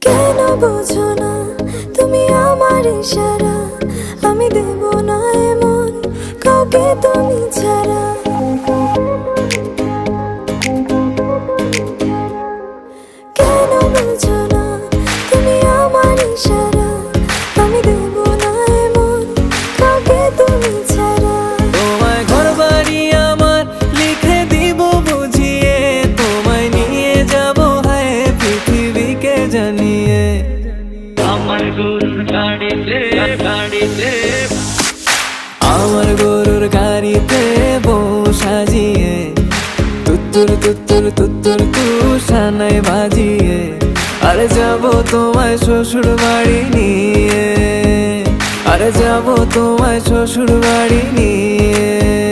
কেন বোঝো না তুমি আমার ইশারা, আমি দেব না এমন কাউকে তুমি ছাড়া। কেন বোঝো না তুমি আমার ইশারা, আমি দেব না এমন কাউকে তুমি ছাড়া। তোমায় ঘরবাড়ি আমার লিখে দিব বুঝিয়ে, তোমায় নিয়ে যাব হায় পৃথিবীকে জানিয়ে। আমার গরুর গাড়িতে আমার গরুর গাড়িতে বউ সাজিয়ে, তুত্তুর তুত্তুর তুত্তুর তুষানায় বাজিয়ে, আরে যাব তোমায় শ্বশুর বাড়ি নিয়ে, আরে যাব তোমায় শ্বশুর বাড়ি নিয়ে।